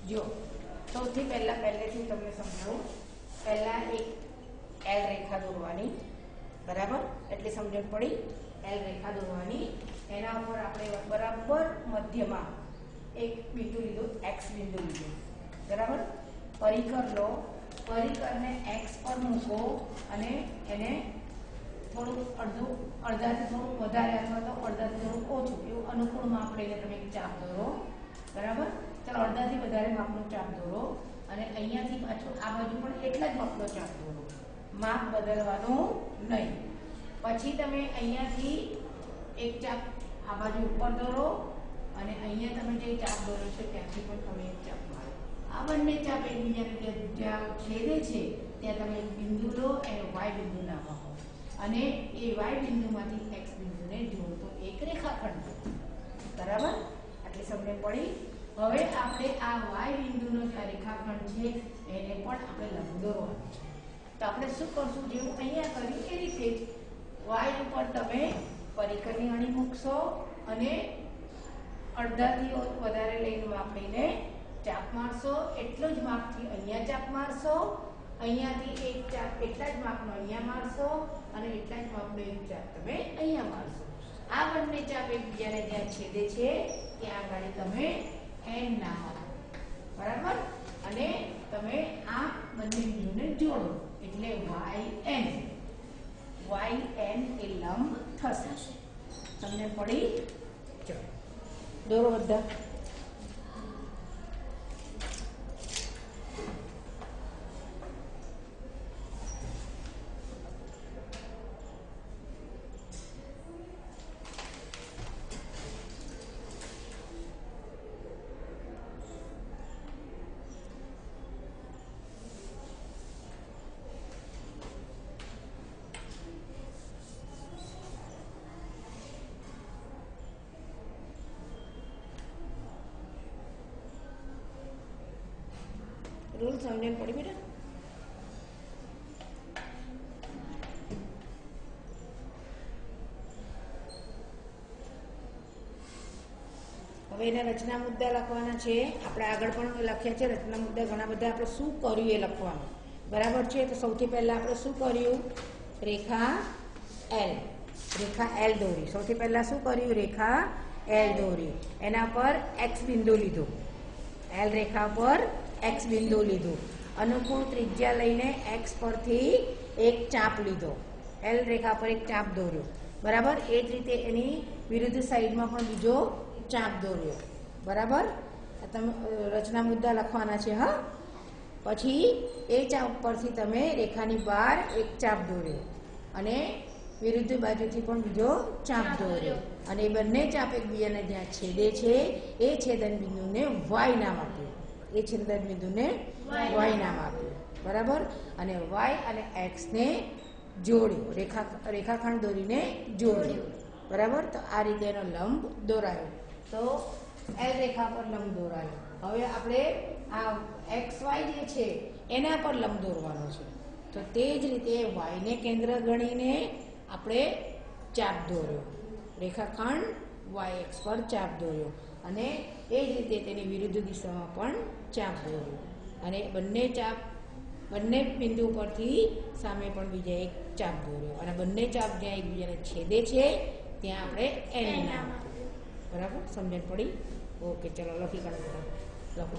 જો સૌથી પહેલેથી તમને સમજાવું. પહેલા એક એલ રેખા દોરવાની, બરાબર? એટલે સમજણ પડી. એલ રેખા દોરવાની, એના ઉપર આપણે બરાબર મધ્યમાં એક બિંદુ લીધું, એક્સ બિંદુ લીધું, બરાબર? પરિકર લો, પરિકરને એક્સ પર મૂકો અને એને થોડું અડધાથી થોડું વધારે અથવા તો અડધાથી થોડું ઓછું એવું અનુકૂળ માપ લઈને તમે એક ચાપ દોરો, બરાબર? ચાલો અડધાથી વધારે માપનો ચાપ દોરો અને અહીંયાથી પાછું આ બાજુ પણ એટલા જ માપનો ચાપ દોરો, માપ બદલવાનું નહીં. પછી તમે અહીંયાથી એક ચાપ આ બાજુ ઉપર દોરો અને અહીંયા તમે જે ચાપ દોરો છો ત્યાંથી પણ તમે એક ચાપ મારો. આ બંને ચાપ એકબીજાને જ્યાં છેદે છે ત્યાં તમે એક બિંદુ લો, એને વાય બિંદુ નામ આપો અને એ વાય બિંદુમાંથી એક્સ બિંદુને જોડતો એક રેખાખંડ, બરાબર? આટલી સમજણ પડી. હવે આપણે આ વાય બિંદુનો જે રેખાખંડ છે એને પણ આપણે લંબ દોરવાનો છે. તો આપણે શું કરશું? જેવું અહીંયા કર્યું એ રીતે જ વાય ઉપર તમે પરિકરની અણી મૂકશો અને અડધાથી વધારે લઈને માપ લઈને ચાપ મારશો. એટલો જ માપથી અહીંયા ચાપ મારશો, અહીંયાથી એક ચાપ એટલા જ માપનો અહીંયા મારશો અને એટલા જ માપનો એક ચાપ તમે અહીંયા મારશો. આ બંને ચાપ એકબીજાને જ્યાં છેદે છે ત્યાં આગળ તમે એન નામ આપો, બરાબર? અને તમે આ બંને બિંદુને જોડો એટલે વાય એન એ લંબ થશે. તમને પડી? ચલો દોરો બધા. રૂલ સમજણ પડી બેટા? હવે એના રચના મુદ્દા લખવાના છે. આપણે આગળ પણ લખ્યા છે રચના મુદ્દા ઘણા બધા. આપણે શું કર્યું એ લખવાનું, બરાબર છે? તો સૌથી પહેલા આપણે શું કર્યું? રેખા એલ દોરી. સૌથી પહેલા શું કર્યું? રેખા એલ દોરી. એના પર એક્સ બિંદુ લીધું. એલ રેખા પર એક્સ બિંદુ લીધું. અનુકૂળ ત્રિજ્યા લઈને એક્સ પરથી એક ચાપ લીધો. એલ રેખા પર એક ચાપ દોર્યો, બરાબર? એ જ રીતે એની વિરુદ્ધ સાઈડમાં પણ બીજો ચાપ દોર્યો, બરાબર? તમે રચના મુદ્દા લખવાના છે. હા, પછી એ ચાપ પરથી તમે રેખાની બહાર એક ચાપ દોર્યો અને વિરુદ્ધ બાજુથી પણ બીજો ચાપ દોર્યો અને એ બંને ચાપ એકબીજાને જ્યાં છેદે છે એ છેદન બિંદુને વાય નામ આપ્યું. એ છેદન બિંદુને વાય નામ આપ્યું, બરાબર? અને વાય અને એક્સ ને જોડ્યો, રેખાખંડ દોરીને જોડ્યો, બરાબર? તો આ રીતે એનો લંબ દોરાયો. તો એલ રેખા પર લંબ દોરાયો. હવે આપણે આ એક્સ વાય જે છે એના પર લંબ દોરવાનો છે. તો તે જ રીતે વાયને કેન્દ્ર ગણીને આપણે ચાપ દોર્યો, રેખાખંડ વાય એક્સ પર ચાપ દોર્યો અને એ જ રીતે તેની વિરુદ્ધ દિશામાં પણ ચાપ દોર્યો અને બંને બિંદુ પરથી સામે પણ બીજા એક ચાપ દોર્યો અને બંને ચાપ જ્યાં એકબીજાને છેદે છે ત્યાં આપણે એન નામ આપ્યું, બરાબર? સમજણ પડી? ઓકે, ચલો લખી કાઢો, લખો.